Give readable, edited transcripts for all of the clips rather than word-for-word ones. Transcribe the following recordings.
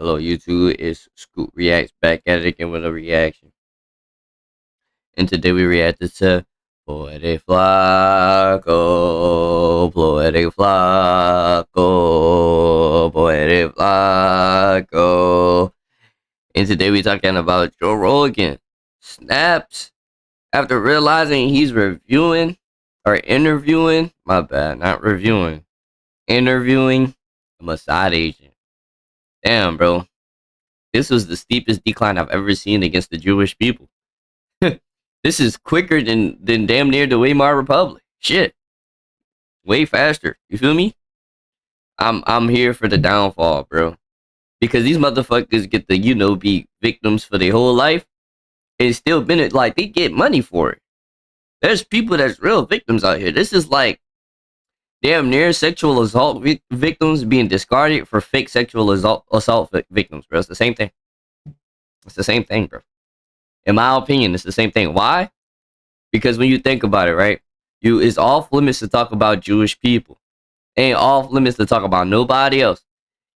Hello, YouTube. It's Scoop Reacts back at it again with a reaction. And today we reacted to Poetic Flacco, Poetic Flacco, Poetic Flacco. And today we talking about Joe Rogan. Snaps after realizing he's reviewing or interviewing, my bad, not reviewing, interviewing a Mossad agent. Damn, bro. This was the steepest decline I've ever seen against the Jewish people. This is quicker than damn near the Weimar Republic. Shit. Way faster. You feel me? I'm here for the downfall, bro. Because these motherfuckers get to, be victims for their whole life and still been like they get money for it. There's people that's real victims out here. This is like damn near sexual assault victims being discarded for fake sexual assault victims, bro. It's the same thing. It's the same thing, bro. In my opinion, it's the same thing. Why? Because when you think about it, right? It's off limits to talk about Jewish people. Ain't off limits to talk about nobody else.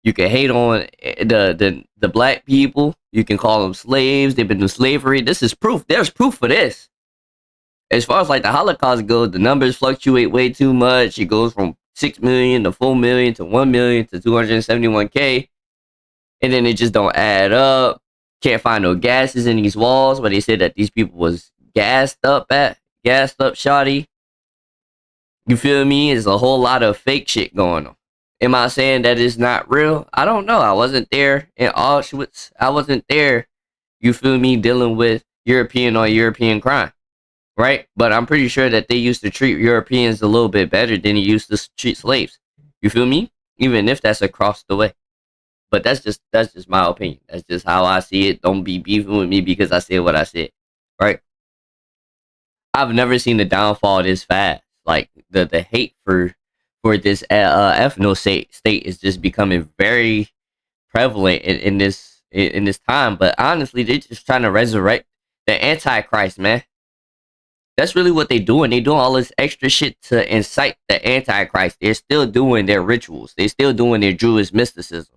You can hate on the black people. You can call them slaves. They've been in slavery. This is proof. There's proof for this. As far as like the Holocaust goes, the numbers fluctuate way too much. It goes from 6 million to 4 million to 1 million to 271K. And then it just don't add up. Can't find no gases in these walls, but they said that these people was gassed up shoddy. You feel me? There's a whole lot of fake shit going on. Am I saying that it's not real? I don't know. I wasn't there in Auschwitz. I wasn't there, you feel me, dealing with European on European crime, right? But I'm pretty sure that they used to treat Europeans a little bit better than they used to treat slaves. You feel me? Even if that's across the way. But that's just my opinion. That's just how I see it. Don't be beefing with me because I said what I said, right? I've never seen the downfall this fast. Like the hate for this ethno state is just becoming very prevalent in this time. But honestly, they're just trying to resurrect the Antichrist, man. That's really what they're doing. They're doing all this extra shit to incite the Antichrist. They're still doing their rituals. They're still doing their Jewish mysticism.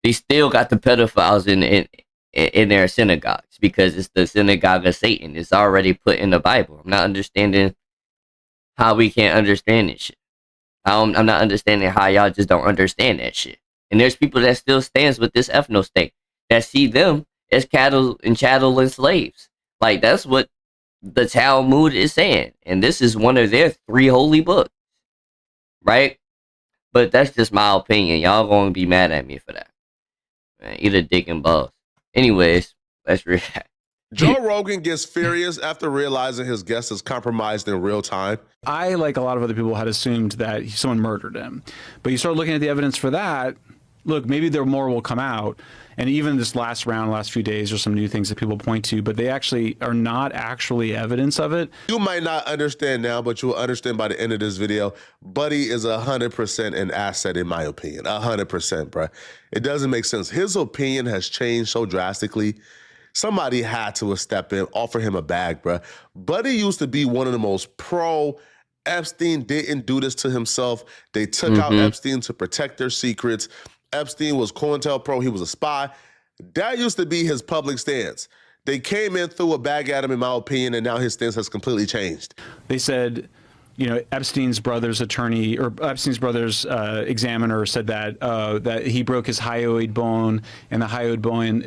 They still got the pedophiles in their synagogues because it's the synagogue of Satan. It's already put in the Bible. I'm not understanding how we can't understand this shit. I'm not understanding how y'all just don't understand that shit. And there's people that still stands with this ethno state that see them as cattle and chattel and slaves. Like that's what the Talmud is saying. And this is one of their 3 holy books. Right? But that's just my opinion. Y'all gonna be mad at me for that. Man, eat a dick and balls. Anyways, let's react. Joe Rogan gets furious after realizing his guest is compromised in real time. I, like a lot of other people, had assumed that someone murdered him. But you start looking at the evidence for that, look, maybe there more will come out. And even this last few days, there's some new things that people point to, but they actually are not actually evidence of it. You might not understand now, but you'll understand by the end of this video. Buddy is 100% an asset, in my opinion. 100%, bro. It doesn't make sense. His opinion has changed so drastically. Somebody had to step in, offer him a bag, bro. Buddy used to be one of the most pro. Epstein didn't do this to himself. They took out Epstein to protect their secrets. Epstein was COINTELPRO. He was a spy. That used to be his public stance. They came in, threw a bag at him, in my opinion, and now his stance has completely changed. They said, Epstein's brother's attorney or Epstein's brother's examiner said that he broke his hyoid bone, and the hyoid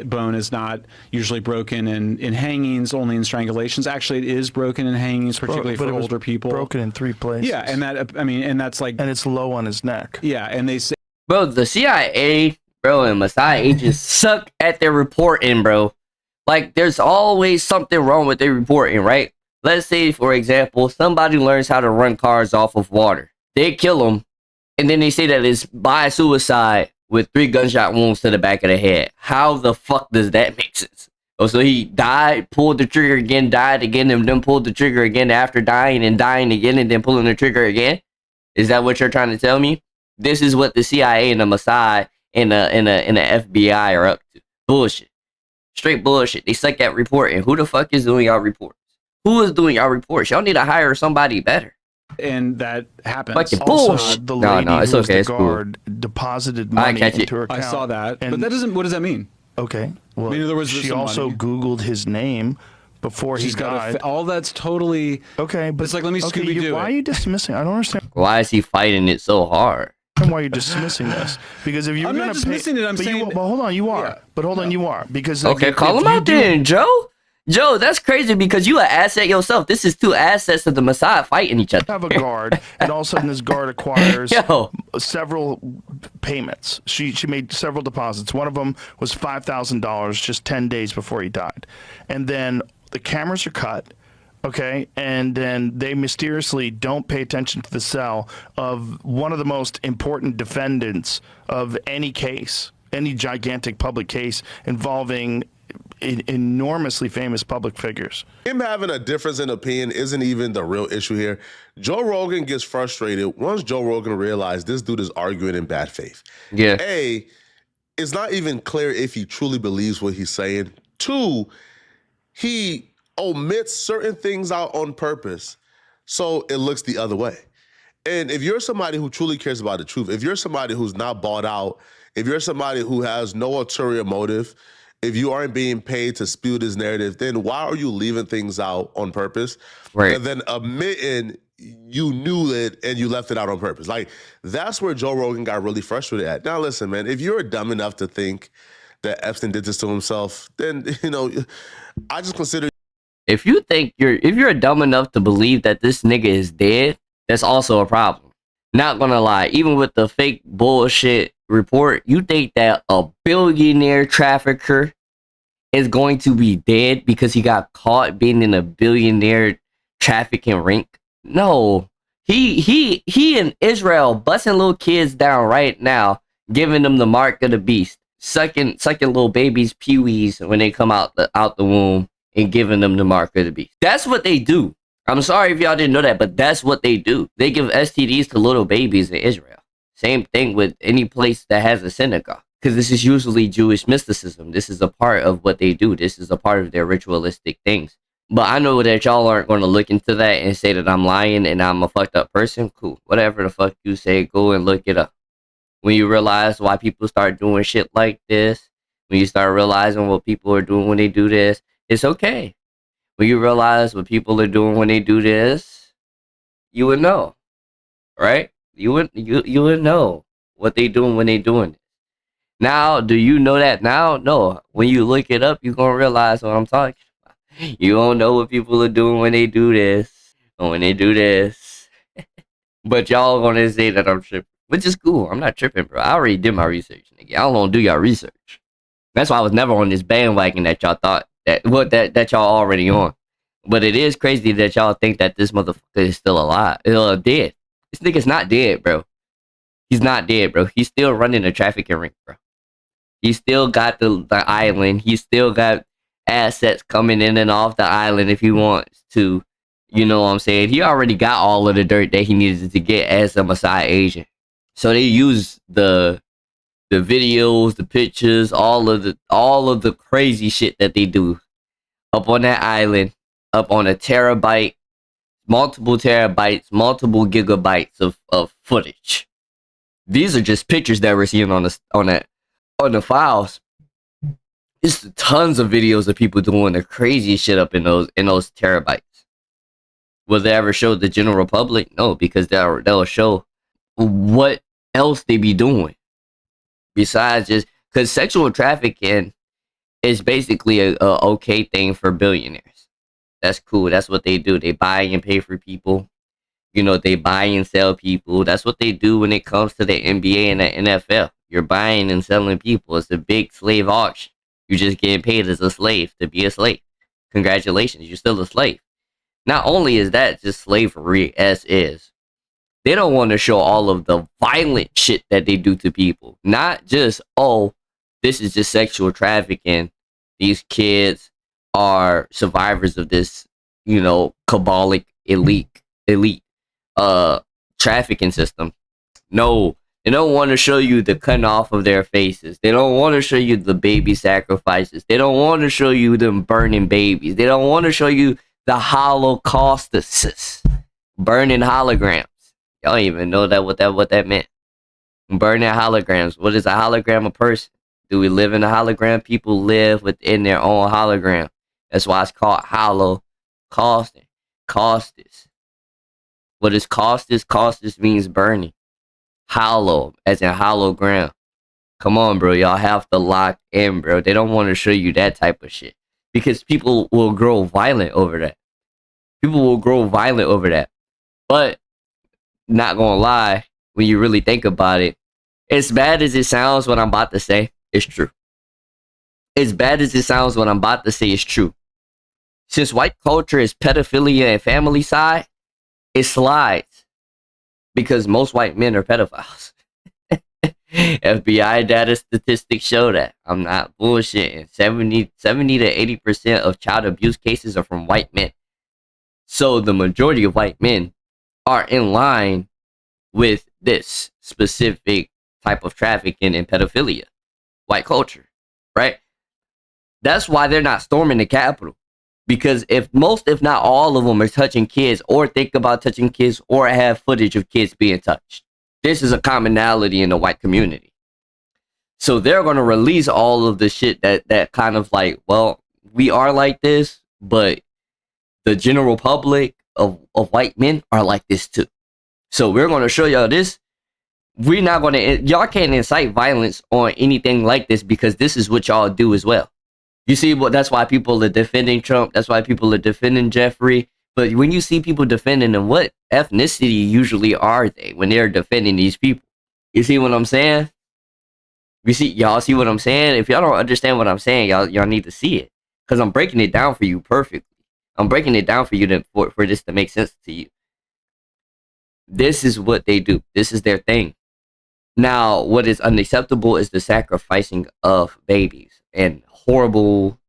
bone is not usually broken in hangings, only in strangulations. Actually, it is broken in hangings, particularly for older people. Broken in 3 places. Yeah, and that's like, and it's low on his neck. Yeah, and they say, bro, the CIA, bro, and Mossad agents suck at their reporting, bro. Like, there's always something wrong with their reporting, right? Let's say, for example, somebody learns how to run cars off of water. They kill them, and then they say that it's by suicide with 3 gunshot wounds to the back of the head. How the fuck does that make sense? Oh, so he died, pulled the trigger again, died again, and then pulled the trigger again after dying and dying again, and then pulling the trigger again? Is that what you're trying to tell me? This is what the CIA and the Mossad and the FBI are up to. Bullshit. Straight bullshit. They suck at reporting. Who the fuck is doing y'all reports? Who is doing y'all reports? Y'all need to hire somebody better. and that happens. Fucking Also, bullshit. the No, lady no, it's who was okay. the It's cool. guard deposited money catch it. into her I account. saw that, And but that doesn't. What does that mean? okay. Well, I mean, there was she some also money. Googled his name before he She's got died. all that's totally Okay, but it's like, let me okay, Scooby-Doo why it. are you dismissing? I don't understand Why is he fighting it so hard? why you're dismissing this. Because if you're I'm going not to dismissing it. I'm but saying. well, hold on, you are. Yeah. But hold on, you are. Because like, Okay, call if him you out do- then, Joe. Joe, that's crazy because you an asset yourself. This is two assets of the Mossad fighting each other. have a guard, and all of a sudden this guard acquires Yo. several payments. She made several deposits. One of them was $5,000 just 10 days before he died, and then the cameras are cut. Okay, and then they mysteriously don't pay attention to the cell of one of the most important defendants of any case, any gigantic public case involving enormously famous public figures. Him having a difference in opinion isn't even the real issue here. Joe Rogan gets frustrated once Joe Rogan realized this dude is arguing in bad faith. Yeah. A, it's not even clear if he truly believes what he's saying. Two, he omits certain things out on purpose so it looks the other way. And if you're somebody who truly cares about the truth, if you're somebody who's not bought out, if you're somebody who has no ulterior motive, if you aren't being paid to spew this narrative, then why are you leaving things out on purpose? Right. And then admitting you knew it and you left it out on purpose. Like, that's where Joe Rogan got really frustrated at. Now, listen, man, if you're dumb enough to think that Epstein did this to himself, then, you know, I just consider. If you're dumb enough to believe that this nigga is dead, that's also a problem. Not gonna lie, even with the fake bullshit report, you think that a billionaire trafficker is going to be dead because he got caught being in a billionaire trafficking ring? No. He in Israel busting little kids down right now, giving them the mark of the beast, sucking little babies' peewees when they come out the womb, and giving them the mark of the beast. That's what they do. I'm sorry if y'all didn't know that, but that's what they do. They give STDs to little babies in Israel. Same thing with any place that has a synagogue, because this is usually Jewish mysticism. This is a part of what they do. This is a part of their ritualistic things. But I know that y'all aren't going to look into that and say that I'm lying and I'm a fucked up person. Cool. Whatever the fuck you say, go and look it up. When you realize why people start doing shit like this, when you start realizing what people are doing when they do this, it's okay. When you realize what people are doing when they do this, you would know, right? You would know what they doing when they doing it. Now, do you know that now? No. When you look it up, you're gonna realize what I'm talking about. You don't know what people are doing when they do this, or when they do this. But y'all gonna say that I'm tripping, which is cool. I'm not tripping, bro. I already did my research, nigga. Y'all don't do your research. That's why I was never on this bandwagon that y'all thought that y'all already on. But it is crazy that y'all think that this motherfucker is still alive, dead. This nigga's not dead, bro. He's not dead, bro. He's still running a trafficking ring, bro. He still got the island. He still got assets coming in and off the island if he wants to. You know what I'm saying? He already got all of the dirt that he needed to get as a Mossad agent. So they use the videos, the pictures, all of the crazy shit that they do up on that island, up on a terabyte, multiple terabytes, multiple gigabytes of footage. These are just pictures that we're seeing on the files. It's tons of videos of people doing the crazy shit up in those terabytes. Will they ever show the general public? No, because they'll show what else they be doing besides just because sexual trafficking is basically a okay thing for billionaires. That's cool. That's what they do. They buy and pay for people. You know, they buy and sell people. That's what they do when it comes to the NBA and the NFL. You're buying and selling people. It's a big slave auction. You're just getting paid as a slave to be a slave. Congratulations, you're still a slave. Not only is that just slavery as is, they don't want to show all of the violent shit that they do to people. Not just, oh, this is just sexual trafficking. These kids are survivors of this, you know, cabalic elite trafficking system. No, they don't want to show you the cutting off of their faces. They don't want to show you the baby sacrifices. They don't want to show you them burning babies. They don't want to show you the Holocaustists. Burning holograms. Y'all don't even know what that meant. Burning holograms. What is a hologram? A person. Do we live in a hologram? People live within their own hologram. That's why it's called holocausting. Caustis. What is caustis? Caustis means burning. Hollow, as in hologram. Come on, bro. Y'all have to lock in, bro. They don't want to show you that type of shit. Because people will grow violent over that. People will grow violent over that. But, not gonna lie, when you really think about it, as bad as it sounds what I'm about to say, it's true. As bad as it sounds what I'm about to say, it's true. Since white culture is pedophilia and family side, it slides. Because most white men are pedophiles. FBI data statistics show that. I'm not bullshitting. 70 to 80% of child abuse cases are from white men. So the majority of white men are in line with this specific type of trafficking and pedophilia. White culture, right? That's why they're not storming the Capitol. Because if not all of them are touching kids or think about touching kids or have footage of kids being touched. This is a commonality in the white community. So they're going to release all of the shit that kind of like, well, we are like this, but the general public of white men are like this too. So we're going to show y'all this. We're not going to, y'all can't incite violence on anything like this because this is what y'all do as well. You see, that's why people are defending Trump. That's why people are defending Jeffrey. But when you see people defending them, what ethnicity usually are they when they're defending these people? You see what I'm saying? Y'all see what I'm saying? If y'all don't understand what I'm saying, y'all need to see it. Because I'm breaking it down for you perfectly. I'm breaking it down for you for this to make sense to you. This is what they do. This is their thing. Now, what is unacceptable is the sacrificing of babies and horrible,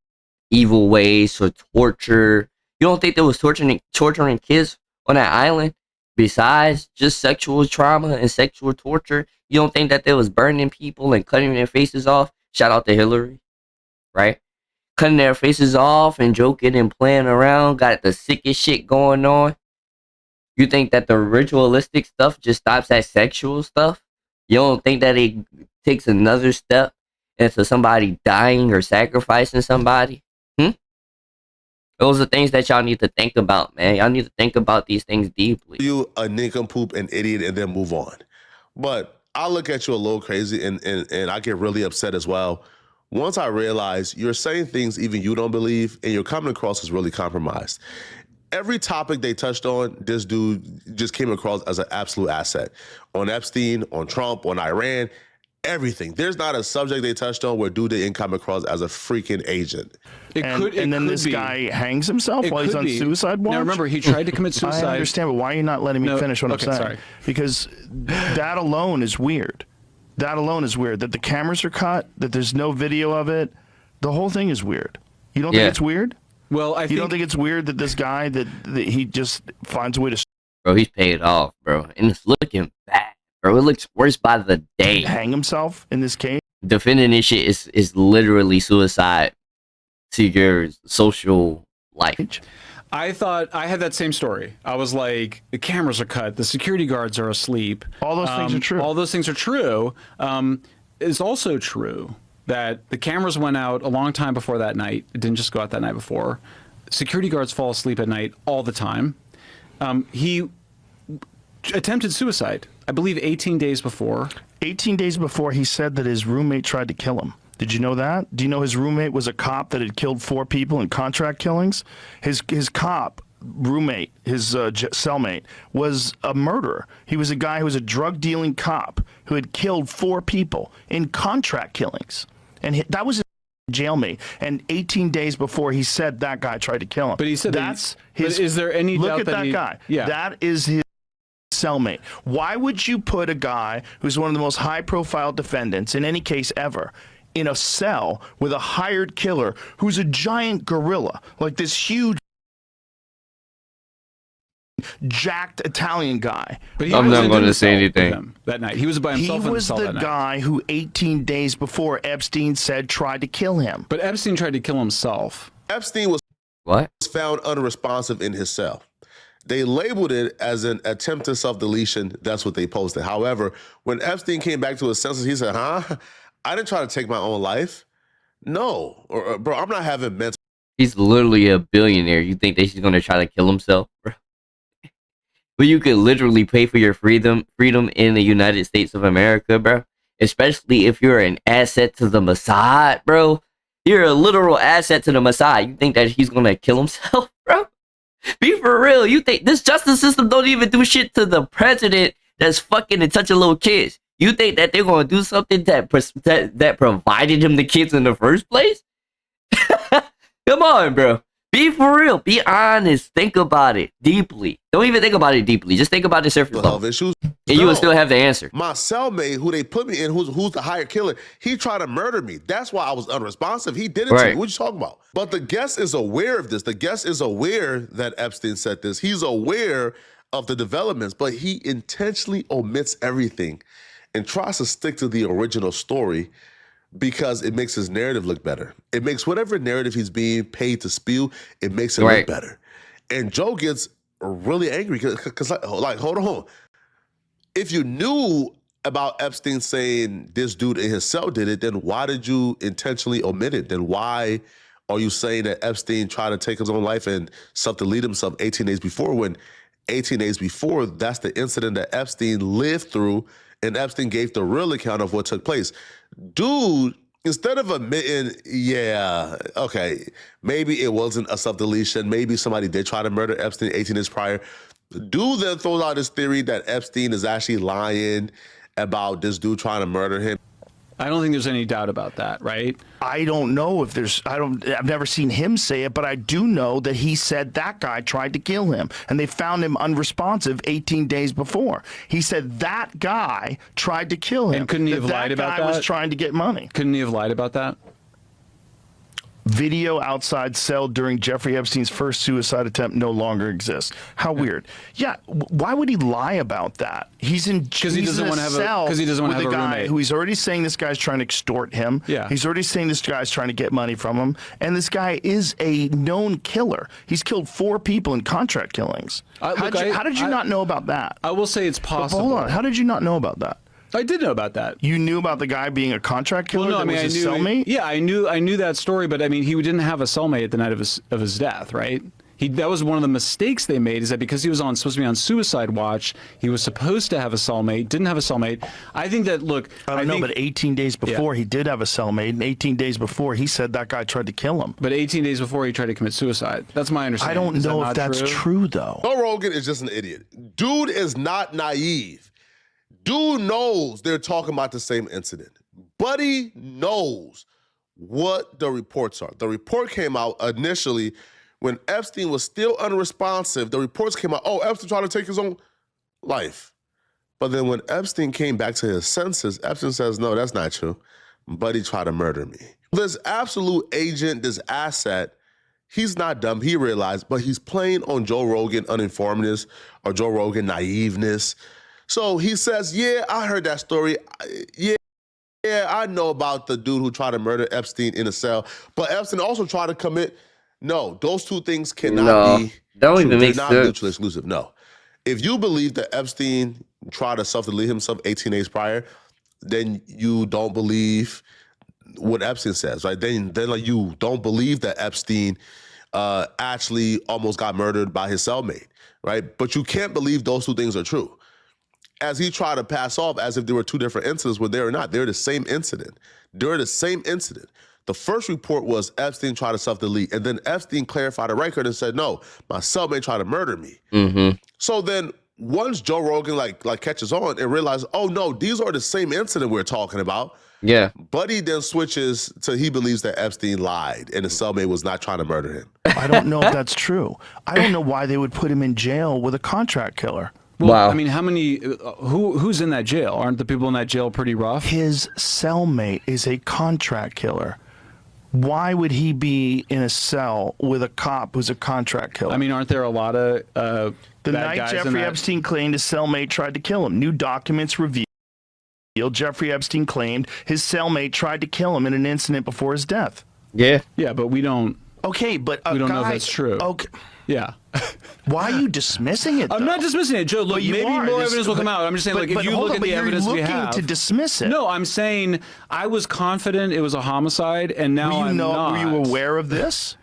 evil ways for torture. You don't think there was torturing kids on that island besides just sexual trauma and sexual torture? You don't think that there was burning people and cutting their faces off? Shout out to Hillary, right? Cutting their faces off and joking and playing around, got the sickest shit going on. You think that the ritualistic stuff just stops at sexual stuff? You don't think that it takes another step into somebody dying or sacrificing somebody? Those are things that y'all need to think about, man. Y'all need to think about these things deeply. You a nincompoop, an idiot, and then move on. But I look at you a little crazy and I get really upset as well. Once I realize you're saying things even you don't believe and you're coming across as really compromised. Every topic they touched on, this dude just came across as an absolute asset. On Epstein, on Trump, on Iran, everything. There's not a subject they touched on where dude didn't come across as a freaking agent. And then this guy hangs himself while he's on suicide watch? Now remember, he tried to commit suicide. I understand, but why are you not letting me finish what I'm saying? Sorry. Because that alone is weird. That alone is weird. That the cameras are cut, that there's no video of it. The whole thing is weird. You don't think it's weird? Well, you don't think it's weird that this guy, that he just finds a way to... Bro, he's paid off, bro. And it's looking bad, bro. It looks worse by the day. Hang himself in this case? Defending this shit is literally suicide to your social life. I thought I had that same story. I was like, the cameras are cut, the security guards are asleep. All those things are true. All those things are true. It's also true that the cameras went out a long time before that night. It didn't just go out that night before. Security guards fall asleep at night all the time. He attempted suicide, I believe 18 days before. 18 days before, he said that his roommate tried to kill him. Did you know that? Do you know his roommate was a cop that had killed 4 people in contract killings? His cop roommate, his cellmate, was a murderer. He was a guy who was a drug-dealing cop who had killed 4 people in contract killings. And that was his jailmate. And 18 days before, he said that guy tried to kill him. But he said that's his. Is there any look doubt at that guy? Yeah. That is his cellmate. Why would you put a guy who's one of the most high-profile defendants in any case ever in a cell with a hired killer who's a giant gorilla, like this huge jacked Italian guy? But I'm not going to say anything. That night, he was by himself. He was the guy who 18 days before Epstein said tried to kill him. But Epstein tried to kill himself. Epstein was What? found unresponsive in his cell. They labeled it as an attempted self-deletion. That's what they posted. However, when Epstein came back to his senses, he said, huh? I didn't try to take my own life. No. Bro, I'm not having mental. He's literally a billionaire. You think that he's gonna try to kill himself, bro? But you could literally pay for your freedom in the United States of America, bro. Especially if you're an asset to the Mossad, bro. You're a literal asset to the Mossad. You think that he's gonna kill himself, bro? Be for real. You think this justice system don't even do shit to the president that's fucking and touching little kids? You think that they're gonna do something that provided him the kids in the first place? Come on, bro. Be for real. Be honest. Think about it deeply. Don't even think about it deeply. Just think about the surface level. Issues. And you will still have the answer. My cellmate, who they put me in, who's the hired killer, he tried to murder me. That's why I was unresponsive. He did it to me. What you talking about? But the guest is aware of this. The guest is aware that Epstein said this. He's aware of the developments, but he intentionally omits everything and tries to stick to the original story because it makes his narrative look better. It makes whatever narrative he's being paid to spew, it makes it look better. And Joe gets really angry because like, hold on. If you knew about Epstein saying this dude in his cell did it, then why did you intentionally omit it? Then why are you saying that Epstein tried to take his own life and self-delete himself 18 days before, when 18 days before, that's the incident that Epstein lived through, and Epstein gave the real account of what took place. Dude, instead of admitting, yeah, okay, maybe it wasn't a self-deletion, maybe somebody did try to murder Epstein 18 days prior, dude then throws out this theory that Epstein is actually lying about this dude trying to murder him. I don't think there's any doubt about that, right? I don't know if there's, I've never seen him say it, but I do know that he said that guy tried to kill him and they found him unresponsive 18 days before. He said that guy tried to kill him. And couldn't he have lied about that? That guy was trying to get money. Couldn't he have lied about that? Video outside cell during Jeffrey Epstein's first suicide attempt no longer exists. How weird. Yeah, why would he lie about that? He's in because he doesn't want to have a roommate. Who he's already saying this guy's trying to extort him. Yeah. He's already saying this guy's trying to get money from him. And this guy is a known killer. He's killed 4 people in contract killings. How did you not know about that? I will say it's possible. But hold on. How did you not know about that? I did know about that. You knew about the guy being a contract killer? Well, no, I his knew. Cellmate? Yeah, I knew that story, but I mean, he didn't have a cellmate at the night of his death, right? That was one of the mistakes they made, is that because he was supposed to be on suicide watch, he was supposed to have a cellmate, didn't have a cellmate. I think that, look, I don't know, but 18 days before he did have a cellmate, and 18 days before he said that guy tried to kill him. But 18 days before he tried to commit suicide. That's my understanding. I don't know if that's true, though. Joe Rogan is just an idiot. Dude is not naive. Dude knows they're talking about the same incident. Buddy knows what the reports are. The report came out initially when Epstein was still unresponsive. The reports came out, oh, Epstein tried to take his own life. But then when Epstein came back to his senses, Epstein says, no, that's not true. Buddy tried to murder me. This absolute agent, this asset, he's not dumb. He realized, but he's playing on Joe Rogan uninformedness or Joe Rogan naiveness. So he says, yeah, I heard that story. Yeah, I know about the dude who tried to murder Epstein in a cell. But Epstein also tried to commit. No, those two things cannot be don't true. Even make They're not sense. mutually exclusive. No. If you believe that Epstein tried to self-delete himself 18 days prior, then you don't believe what Epstein says, right? Then like, you don't believe that Epstein actually almost got murdered by his cellmate, right? But you can't believe those two things are true. As he tried to pass off as if there were two different incidents when they are not. They're the same incident. They're the same incident. The first report was Epstein tried to self-delete, and then Epstein clarified the record and said, no, my cellmate tried to murder me. Mm-hmm. So then once Joe Rogan like catches on and realizes, oh no, these are the same incident we're talking about. Yeah. Buddy then switches to he believes that Epstein lied and his cellmate was not trying to murder him. I don't know if that's true. I don't know why they would put him in jail with a contract killer. Well, wow. I mean, how many? Who's in that jail? Aren't the people in that jail pretty rough? His cellmate is a contract killer. Why would he be in a cell with a cop who's a contract killer? I mean, aren't there a lot of the bad night guys Jeffrey Epstein claimed his cellmate tried to kill him, new documents reveal Jeffrey Epstein claimed his cellmate tried to kill him in an incident before his death. Yeah. Yeah, but we don't. Okay, but we don't know if that's true. Okay. Yeah. Why are you dismissing it? I'm not dismissing it, Joe. Look, maybe more evidence will come out. I'm just saying, like, if you look at the evidence we have, you're looking to dismiss it. No, I'm saying I was confident it was a homicide, and now I'm not. Were you aware of this?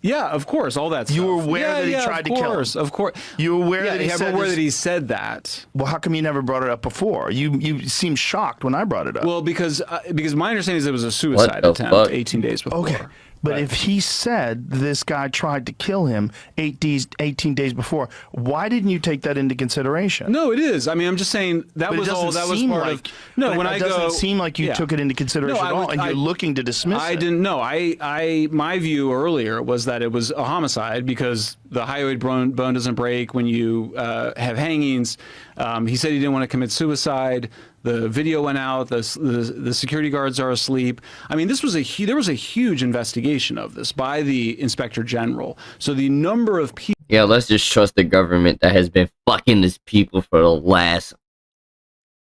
Yeah, of course, all that stuff. You were aware that he tried to kill him? Of course. You were aware that he said aware that he said that. Well, how come you never brought it up before? You seemed shocked when I brought it up. Well, because my understanding is it was a suicide attempt 18 days before. Okay. But if he said this guy tried to kill him 18 days before, why didn't you take that into consideration? No, it is. I mean, I'm just saying that was all. That was part of. No, when I go, it doesn't seem like you took it into consideration at all, and you're looking to dismiss it. I didn't know. My view earlier was that it was a homicide because the hyoid bone doesn't break when you have hangings. He said he didn't want to commit suicide. The video went out. The security guards are asleep. I mean, there was a huge investigation of this by the inspector general. So the number of people. Yeah, let's just trust the government that has been fucking this people for the last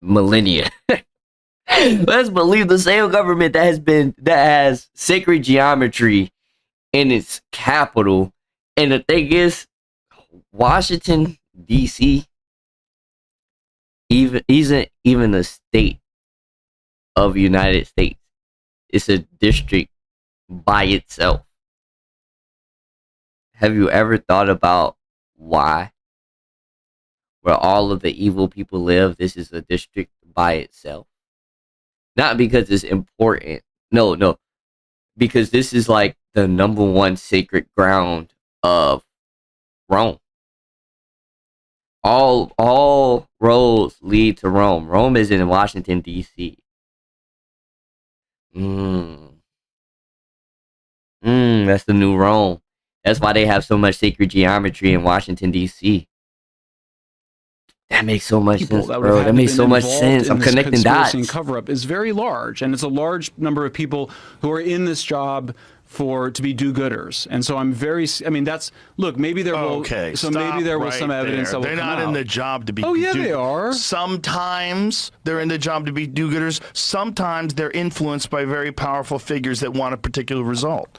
millennia. Let's believe the same government that has sacred geometry in its capital. And the thing is, Washington, D.C., isn't even a state of United States. It's a district by itself. Have you ever thought about why? Where all of the evil people live, this is a district by itself. Not because it's important. No. Because this is like the number one sacred ground of Rome. All roads lead to Rome. Rome is in Washington, D.C. That's the new Rome. That's why they have so much sacred geometry in Washington, D.C. That makes so much sense, bro. That makes so much sense. I'm connecting dots. And cover-up is very large, and it's a large number of people who are in this job to be do-gooders. And so I'm very, I mean, look, maybe there will, maybe there was some evidence that will come out. They're not in the job to be they are. Sometimes they're in the job to be do-gooders. Sometimes they're influenced by very powerful figures that want a particular result.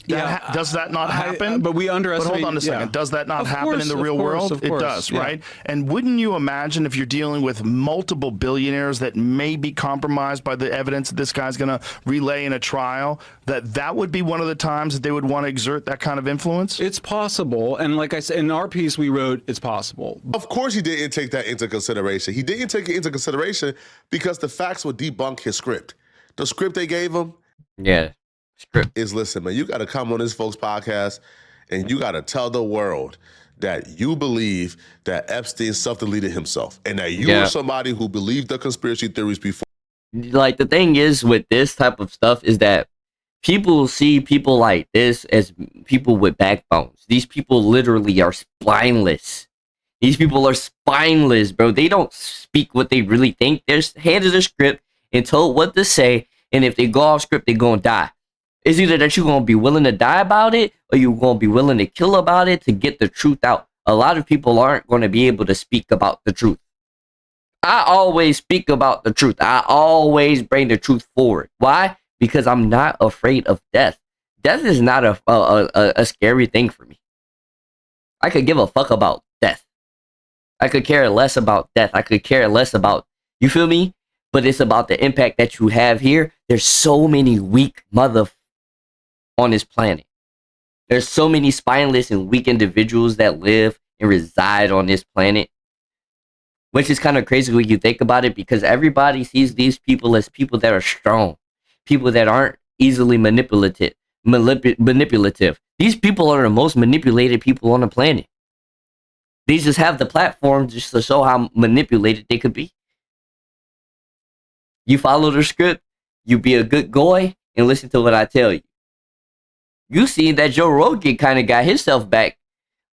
Does that not happen? But we underestimate. But hold on a second. Does that not happen in the real world? It does, right? And wouldn't you imagine if you're dealing with multiple billionaires that may be compromised by the evidence that this guy's going to relay in a trial, that would be one of the times that they would want to exert that kind of influence? It's possible. And like I said, in our piece, we wrote, it's possible. Of course he didn't take that into consideration. He didn't take it into consideration because the facts would debunk his script. The script they gave him. Yeah. Script is, listen, man, you got to come on this folks podcast and you got to tell the world that you believe that Epstein self-deleted himself and that you were somebody who believed the conspiracy theories before. Like, the thing is with this type of stuff is that people see people like this as people with backbones. These people literally are spineless. These people are spineless, bro. They don't speak what they really think. They're handed a script and told what to say, and if they go off script, they're going to die. It's either that you're going to be willing to die about it or you're going to be willing to kill about it to get the truth out. A lot of people aren't going to be able to speak about the truth. I always speak about the truth. I always bring the truth forward. Why? Because I'm not afraid of death. Death is not a scary thing for me. I could give a fuck about death. I could care less about death. I could care less about, you feel me? But it's about the impact that you have here. There's so many weak on this planet. There's so many spineless and weak individuals that live and reside on this planet, which is kind of crazy when you think about it, because everybody sees these people as people that are strong, people that aren't easily manipulative. These people are the most manipulated people on the planet. They just have the platform just to show how manipulated they could be. You follow the script, you be a good goy, and listen to what I tell you. You see that Joe Rogan kind of got himself back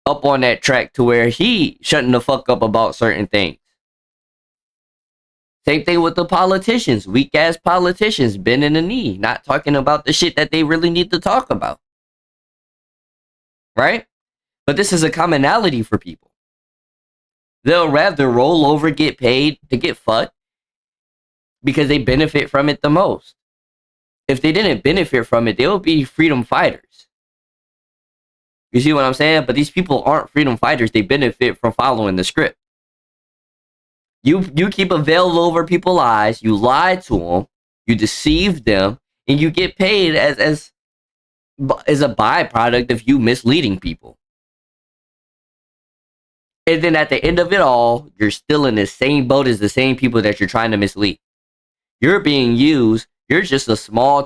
up on that track to where he shutting the fuck up about certain things. Same thing with the politicians. Weak ass politicians bending the knee, not talking about the shit that they really need to talk about. Right? But this is a commonality for people. They'll rather roll over, get paid to get fucked because they benefit from it the most. If they didn't benefit from it, they would be freedom fighters. You see what I'm saying? But these people aren't freedom fighters. They benefit from following the script. You keep a veil over people's eyes. You lie to them. You deceive them, and you get paid as a byproduct of you misleading people. And then at the end of it all, you're still in the same boat as the same people that you're trying to mislead. You're being used. You're just a small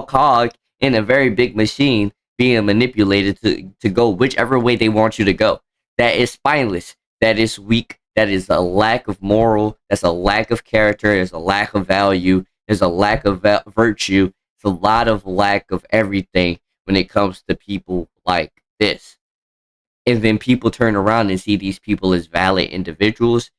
cog in a very big machine being manipulated to go whichever way they want you to go. That is spineless. That is weak. That is a lack of moral. That's a lack of character. There's a lack of value. There's a lack of virtue. It's a lot of lack of everything when it comes to people like this. And then people turn around and see these people as valid individuals.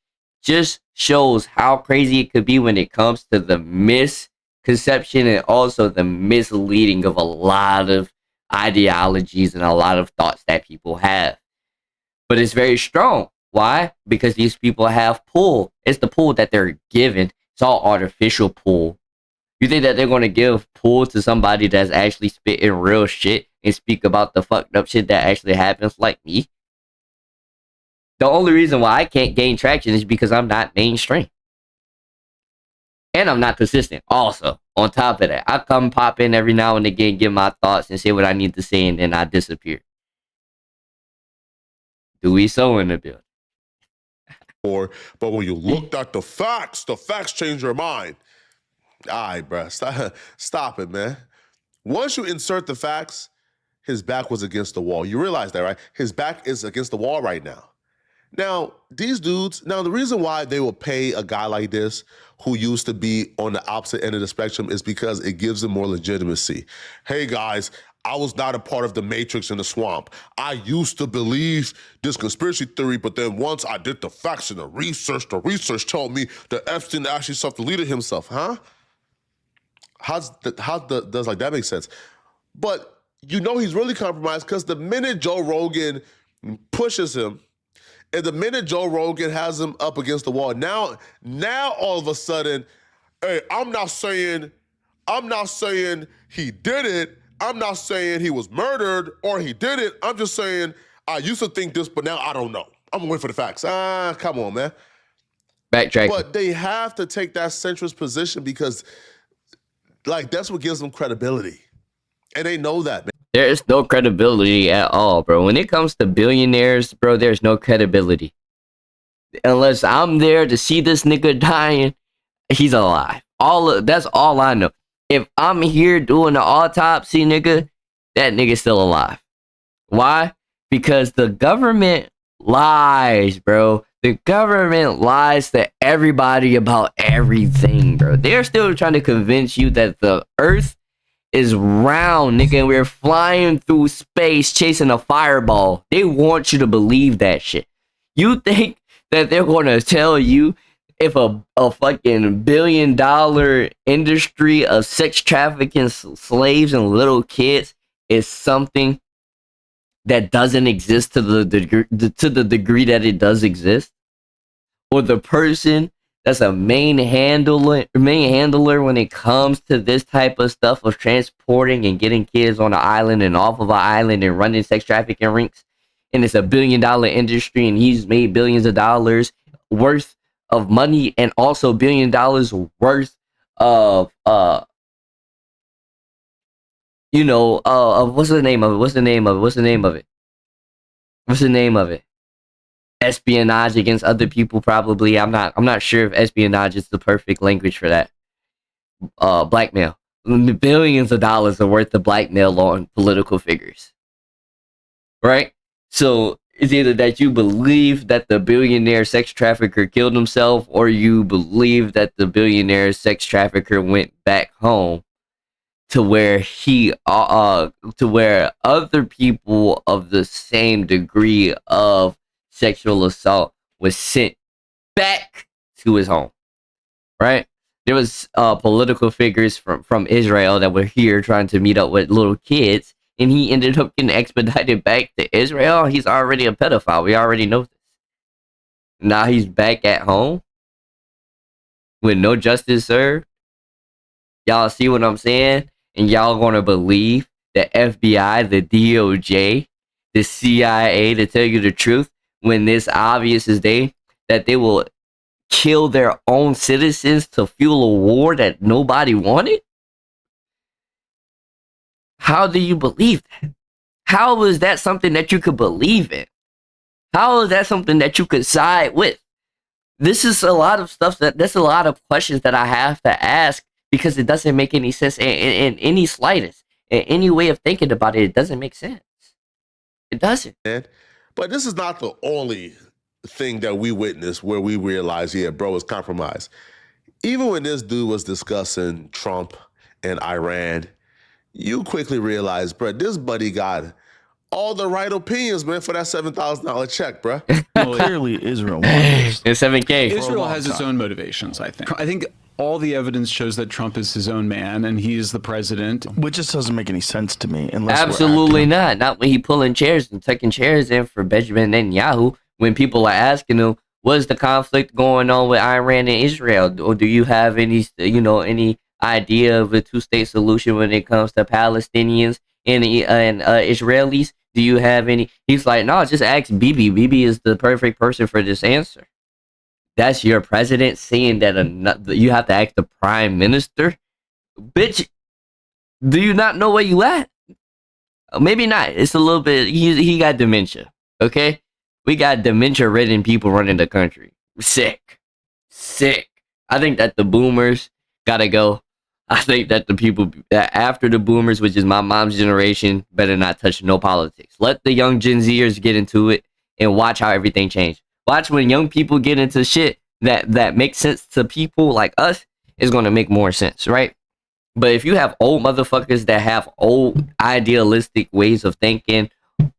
Just shows how crazy it could be when it comes to the misconception and also the misleading of a lot of ideologies and a lot of thoughts that people have. But it's very strong. Why? Because these people have pull. It's the pull that they're given. It's all artificial pull. You think that they're going to give pull to somebody that's actually spitting real shit and speak about the fucked up shit that actually happens like me? The only reason why I can't gain traction is because I'm not mainstream. And I'm not consistent. Also, on top of that, I come pop in every now and again, give my thoughts and say what I need to say, and then I disappear. Do we so in the building? But when you looked at the facts change your mind. All right, bro. Stop it, man. Once you insert the facts, his back was against the wall. You realize that, right? His back is against the wall right now. Now, these dudes, the reason why they will pay a guy like this who used to be on the opposite end of the spectrum is because it gives them more legitimacy. Hey, guys, I was not a part of the Matrix in the swamp. I used to believe this conspiracy theory, but then once I did the facts and the research told me that Epstein actually self-deleted himself, huh? How does like that make sense? But you know he's really compromised because the minute Joe Rogan pushes him, and the minute Joe Rogan has him up against the wall, now all of a sudden, hey, I'm not saying he did it. I'm not saying he was murdered or he did it. I'm just saying I used to think this, but now I don't know. I'm gonna wait for the facts. Come on, man. Backtrack. But they have to take that centrist position because, like, that's what gives them credibility. And they know that, man. There is no credibility at all, bro. When it comes to billionaires, bro, there's no credibility. Unless I'm there to see this nigga dying, he's alive. That's all I know. If I'm here doing the autopsy, nigga, that nigga's still alive. Why? Because the government lies, bro. The government lies to everybody about everything, bro. They're still trying to convince you that the earth is round, nigga, and we're flying through space chasing a fireball. They want you to believe that shit. You think that they're going to tell you if a fucking $1 billion industry of sex trafficking slaves and little kids is something that doesn't exist to the degree that it does exist? Or the person that's a main handler when it comes to this type of stuff of transporting and getting kids on an island and off of an island and running sex trafficking rinks, and it's a $1 billion industry and he's made billions of dollars worth of money and also $1 billion worth of what's the name of it? Espionage against other people, probably. I'm not sure if espionage is the perfect language for that. Blackmail. Billions of dollars are worth of blackmail on political figures. Right? So it's either that you believe that the billionaire sex trafficker killed himself, or you believe that the billionaire sex trafficker went back home to where to where other people of the same degree of sexual assault was sent back to his home. Right? There was political figures from Israel that were here trying to meet up with little kids, and he ended up getting expedited back to Israel. He's already a pedophile. We already know this. Now he's back at home with no justice served. Y'all see what I'm saying? And y'all gonna believe the FBI, the DOJ, the CIA to tell you the truth when it's obvious as day that they will kill their own citizens to fuel a war that nobody wanted? How do you believe that? How is that something that you could believe in? How is that something that you could side with? This is a lot of stuff that's a lot of questions that I have to ask because it doesn't make any sense in any slightest. In any way of thinking about it, it doesn't make sense. It doesn't. But this is not the only thing that we witnessed where we realized, yeah, bro, was compromised. Even when this dude was discussing Trump and Iran, you quickly realize, bro, this buddy got all the right opinions, man, for that $7,000 check, bro. Clearly, Israel wants It's 7K. Israel has its own motivations, I think. I think all the evidence shows that Trump is his own man and he is the president. which just doesn't make any sense to me. Unless Absolutely not. Not when he pulling chairs and tucking chairs in for Benjamin Netanyahu. When people are asking him, what's the conflict going on with Iran and Israel? Or do you have any idea of a two-state solution when it comes to Palestinians and Israelis? Do you have any? He's like, no, just ask Bibi. Bibi is the perfect person for this answer. That's your president saying that you have to ask the prime minister? Bitch, do you not know where you at? Maybe not. It's a little bit, he got dementia, okay? We got dementia-ridden people running the country. Sick. I think that the boomers gotta go. I think that the people that after the boomers, which is my mom's generation, better not touch no politics. Let the young Gen Zers get into it and watch how everything changes. Watch when young people get into shit that makes sense to people like us, is going to make more sense, right? But if you have old motherfuckers that have old idealistic ways of thinking,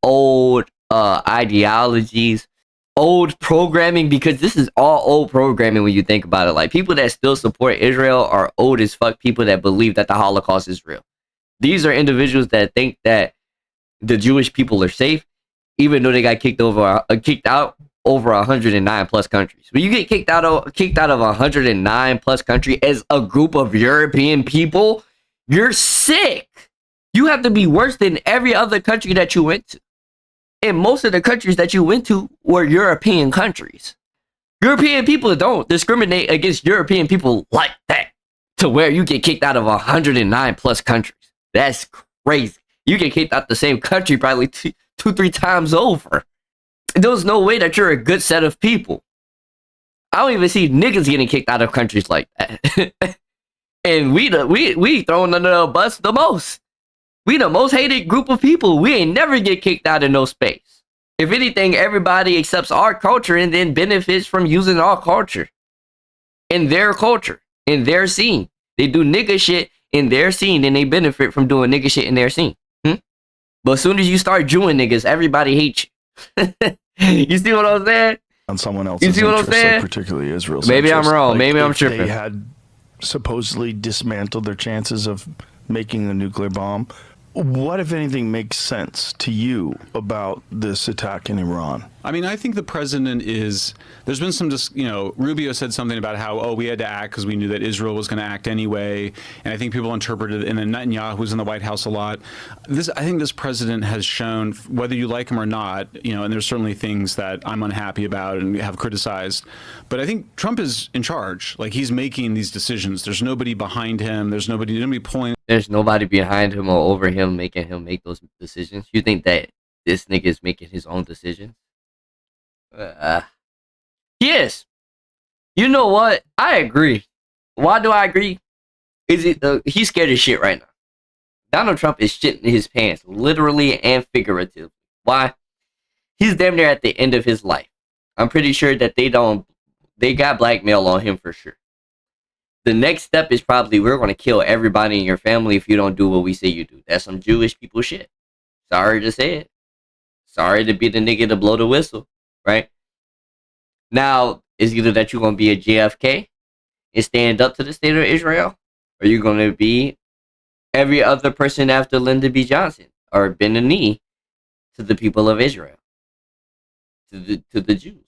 old ideologies, old programming, because this is all old programming when you think about it. Like, people that still support Israel are old as fuck people that believe that the Holocaust is real. These are individuals that think that the Jewish people are safe, even though they got kicked out over 109 plus countries. When you get kicked out of 109 plus country as a group of European people, you're sick. You have to be worse than every other country that you went to. And most of the countries that you went to were European countries. European people don't discriminate against European people like that, to where you get kicked out of 109 plus countries. That's crazy. You get kicked out the same country probably 2-3 times over. There's no way that you're a good set of people. I don't even see niggas getting kicked out of countries like that. And we thrown under the bus the most. We the most hated group of people. We ain't never get kicked out of no space. If anything, everybody accepts our culture and then benefits from using our culture. In their culture, in their scene. They do nigga shit in their scene and they benefit from doing nigga shit in their scene. But as soon as you start Jewing niggas, everybody hates you. You see what I'm saying? On someone else's you see what I'm saying? Like particularly Israel. Maybe I'm wrong. Maybe I'm tripping. They had supposedly dismantled their chances of making a nuclear bomb. What, if anything, makes sense to you about this attack in Iran? I mean, I think the president is, there's been some, Rubio said something about how, we had to act because we knew that Israel was going to act anyway. And I think people interpreted it, and then Netanyahu was in the White House a lot. I think this president has shown, whether you like him or not, and there's certainly things that I'm unhappy about and have criticized. But I think Trump is in charge. Like, he's making these decisions. There's nobody behind him. There's nobody pulling. There's nobody behind him or over him making him make those decisions. You think that this nigga is making his own decisions? Yes. You know what? I agree. Why do I agree? He's scared of shit right now. Donald Trump is shitting his pants, literally and figuratively. Why? He's damn near at the end of his life. I'm pretty sure that they got blackmail on him for sure. The next step is probably, we're going to kill everybody in your family if you don't do what we say you do. That's some Jewish people shit. Sorry to say it. Sorry to be the nigga to blow the whistle, right? Now, is either that you're going to be a JFK and stand up to the state of Israel, or you're going to be every other person after Lyndon B. Johnson, or bend a knee to the people of Israel, to the Jews.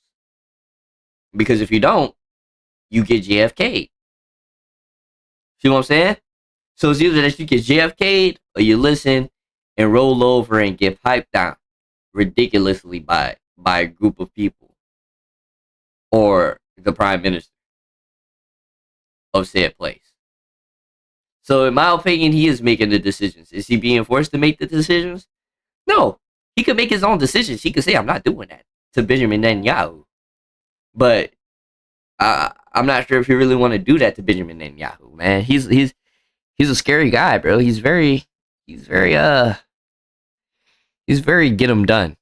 Because if you don't, you get JFK'd. See what I'm saying? So it's either that you get JFK'd or you listen and roll over and get piped down. ridiculously by a group of people or the prime minister of said place. So in my opinion, he is making the decisions. Is he being forced to make the decisions? No. He could make his own decisions. He could say, I'm not doing that to Benjamin Netanyahu. But I'm not sure if he really want to do that to Benjamin Netanyahu, man. He's a scary guy, bro. He's very get him done.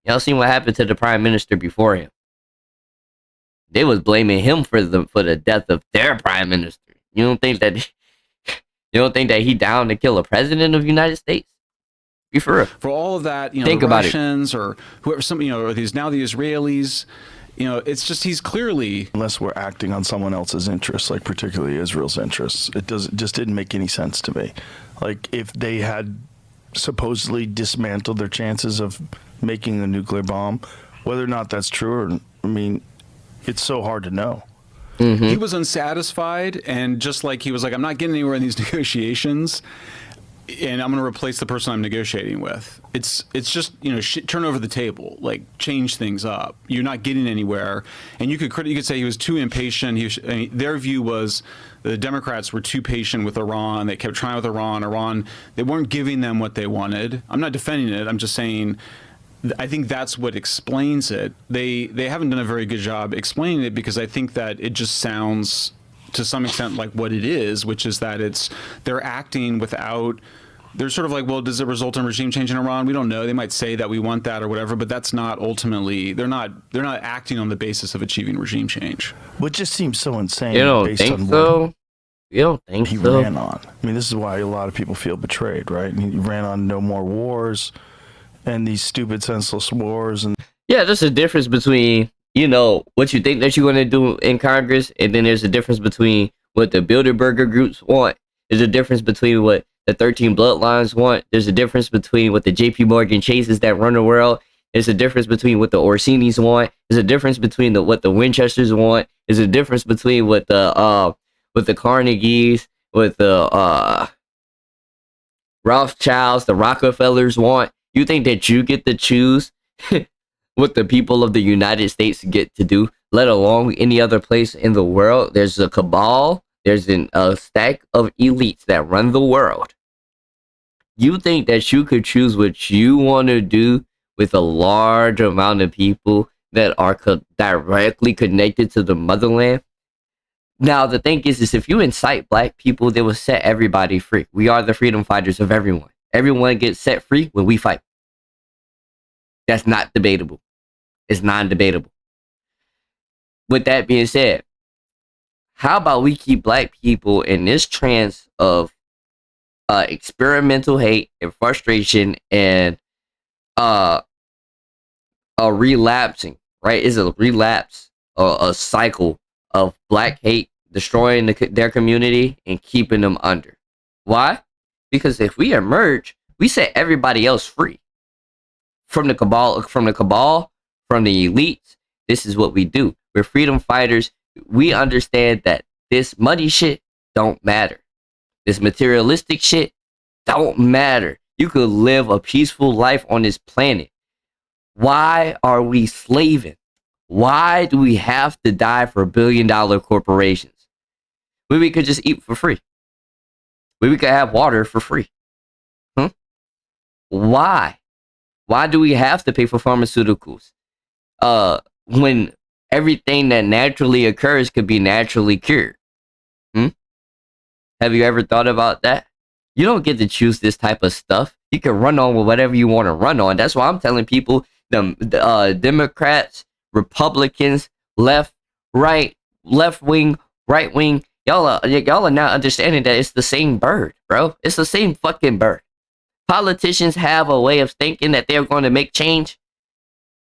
Y'all seen what happened to the prime minister before him? They was blaming him for the death of their prime minister. You don't think that he down to kill a president of the United States? Be for real. For all of that, Think the about Russians or whoever, or these now the Israelis, it's just he's clearly, unless we're acting on someone else's interests, like particularly Israel's interests, just didn't make any sense to me. Like if they had supposedly dismantled their chances of making a nuclear bomb, whether or not that's true, it's so hard to know. Mm-hmm. He was unsatisfied, and just like he was like, I'm not getting anywhere in these negotiations, and I'm going to replace the person I'm negotiating with. It's just, turn over the table, like change things up. You're not getting anywhere. And you could say he was too impatient. Their view was the Democrats were too patient with Iran. They kept trying with Iran. They weren't giving them what they wanted. I'm not defending it. I'm just saying, I think that's what explains it. They haven't done a very good job explaining it, because I think that it just sounds to some extent like what it is, which is that they're acting without, they're sort of like, well, does it result in regime change in Iran? We don't know. They might say that we want that or whatever, but that's not ultimately, they're not acting on the basis of achieving regime change. What just seems so insane. You don't based think on so? You don't think he so? ran on. This is why a lot of people feel betrayed, right? He ran on no more wars and these stupid, senseless wars. And yeah, there's a difference between, what you think that you're going to do in Congress, and then there's a difference between what the Bilderberger groups want. There's a difference between what the 13 bloodlines want. There's a difference between what the JP Morgan Chases that run the world. There's a difference between what the Orsinis want. There's a difference between what the Winchesters want. There's a difference between what the Carnegies, what the Rothschilds, the Rockefellers want. You think that you get to choose what the people of the United States get to do, let alone any other place in the world? There's a cabal. There's a stack of elites that run the world. You think that you could choose what you want to do with a large amount of people that are directly connected to the motherland? Now, the thing is if you incite black people, they will set everybody free. We are the freedom fighters of everyone. Everyone gets set free when we fight. That's not debatable. It's non-debatable. With that being said, how about we keep black people in this trance of experimental hate and frustration and a relapsing, right? It's a relapse, a cycle of black hate destroying their community and keeping them under. Why? Because if we emerge, we set everybody else free. From the cabal, from the elites, this is what we do. We're freedom fighters. We understand that this money shit don't matter. This materialistic shit don't matter. You could live a peaceful life on this planet. Why are we slaving? Why do we have to die for billion-dollar corporations? When we could just eat for free. When we could have water for free. Why? Why do we have to pay for pharmaceuticals? When everything that naturally occurs could be naturally cured. Have you ever thought about that? You don't get to choose this type of stuff. You can run on with whatever you want to run on. That's why I'm telling people, the Democrats, Republicans, left, right, left wing, right wing, y'all are not understanding that it's the same bird, bro. It's the same fucking bird. Politicians have a way of thinking that they're going to make change.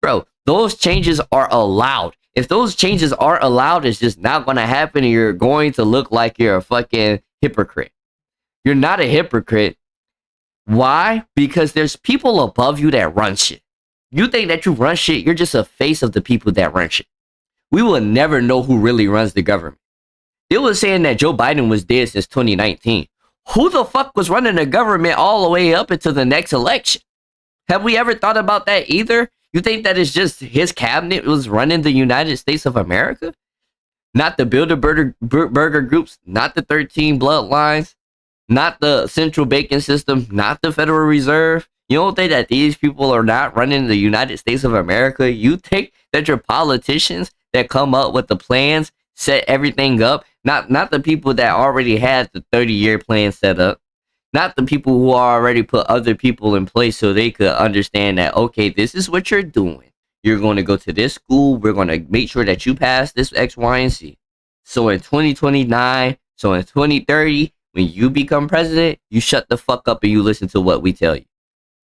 Bro, those changes are allowed. If those changes are allowed, it's just not going to happen, and you're going to look like you're a fucking hypocrite. You're not a hypocrite. Why? Because there's people above you that run shit. You think that you run shit, you're just a face of the people that run shit. We will never know who really runs the government. They were saying that Joe Biden was dead since 2019. Who the fuck was running the government all the way up into the next election? Have we ever thought about that either? You think that it's just his cabinet was running the United States of America? Not the Bilderberger groups, not the 13 bloodlines, not the central banking system, not the Federal Reserve. You don't think that these people are not running the United States of America? You think that your politicians that come up with the plans set everything up, not the people that already had the 30-year plan set up, not the people who already put other people in place so they could understand that, okay, this is what you're doing. You're going to go to this school. We're going to make sure that you pass this X, Y, and Z. So in 2029, so in 2030, when you become president, you shut the fuck up and you listen to what we tell you.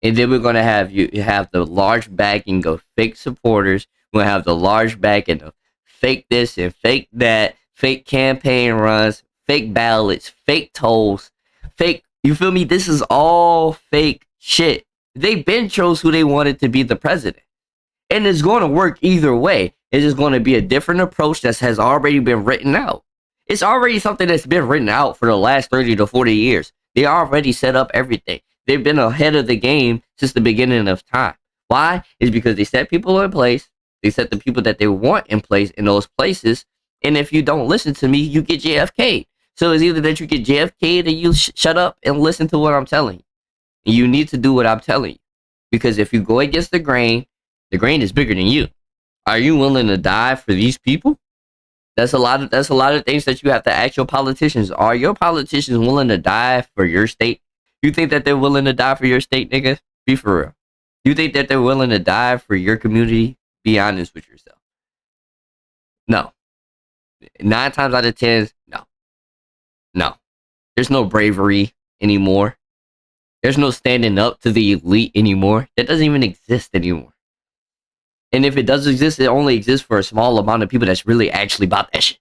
And then we're going to have you have the large backing of fake supporters. We're going to have the large backing of fake this and fake that, fake campaign runs, fake ballots, fake tolls, fake, you feel me? This is all fake shit. They've been chose who they wanted to be the president. And it's going to work either way. It's just going to be a different approach that has already been written out. It's already something that's been written out for the last 30 to 40 years. They already set up everything. They've been ahead of the game since the beginning of time. Why? It's because they set people in place. They set the people that they want in place in those places. And if you don't listen to me, you get JFK'd. So it's either that you get JFK'd or you shut up and listen to what I'm telling you. And you need to do what I'm telling you. Because if you go against the grain is bigger than you. Are you willing to die for these people? That's a lot of things that you have to ask your politicians. Are your politicians willing to die for your state? You think that they're willing to die for your state, nigga? Be for real. You think that they're willing to die for your community? Be honest with yourself. No. 9 times out of 10, no. No. There's no bravery anymore. There's no standing up to the elite anymore. That doesn't even exist anymore. And if it does exist, it only exists for a small amount of people that's really actually about that shit.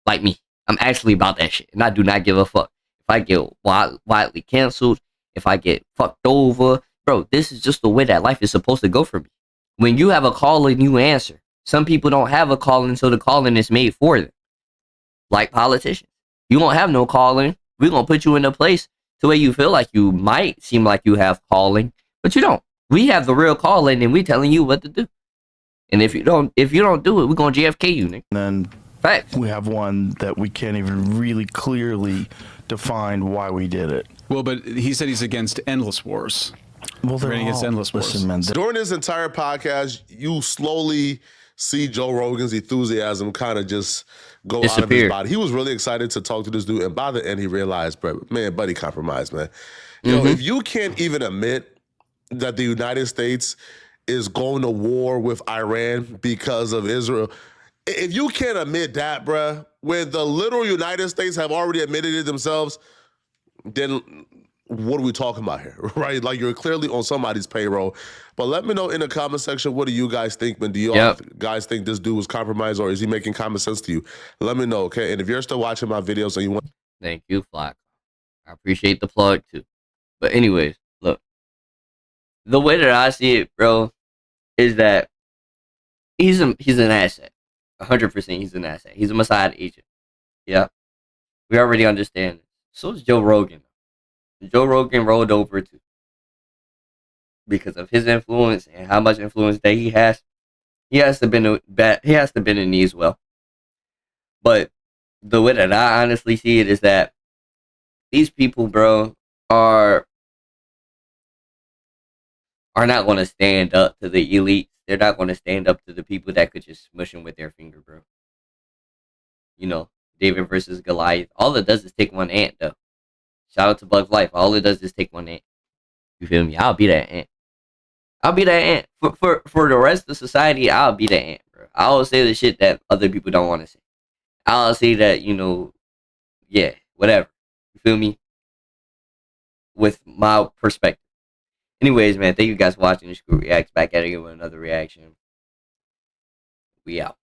Like me. I'm actually about that shit. And I do not give a fuck. If I get widely canceled, if I get fucked over, bro, this is just the way that life is supposed to go for me. When you have a calling, you answer. Some people don't have a calling, so the calling is made for them. Like politicians. You won't have no calling. We're going to put you in a place to where you feel like you might seem like you have calling, but you don't. We have the real calling, and we're telling you what to do. And if you don't do it, we're going to JFK you, nigga. And then Facts. we have one that we can't even really clearly define why we did it. Well, but he said he's against endless wars. Well, they're Running against all- endless wars. listen, man. During this entire podcast, you slowly see Joe Rogan's enthusiasm kind of just go out of his Disappear. body. He was really excited to talk to this dude, and by the end, he realized, bro, man, buddy compromised, man. You know, if you can't even admit that the United States is going to war with Iran because of Israel, if you can't admit that, bruh, when the literal United States have already admitted it themselves, then what are we talking about here, right? Like, you're clearly on somebody's payroll. But let me know in the comment section, what do you guys think, man? Do you all guys think this dude was compromised, or is he making common sense to you? Let me know, okay? And if you're still watching my videos and you want... Thank you, Flock. I appreciate the plug, too. But anyways, look. The way that I see it, bro, is that he's an asset. 100% he's an asset. He's a Mossad agent. Yeah. We already understand. So is Joe Rogan. Joe Rogan rolled over too. Because of his influence and how much influence that he has. He has to bend a knee as well. But the way that I honestly see it is that these people, bro, are not going to stand up to the elites. They're not going to stand up to the people that could just smush them with their finger, bro. You know, David versus Goliath. All it does is take one ant, though. Shout out to Bug's Life. All it does is take one ant. You feel me? I'll be that ant. I'll be that ant. For the rest of society, I'll be that ant, bro. I'll say the shit that other people don't want to say. I'll say that, you know, yeah, whatever. You feel me? With my perspective. Anyways, man, thank you guys for watching. The Screw Reacts back at it with another reaction. We out.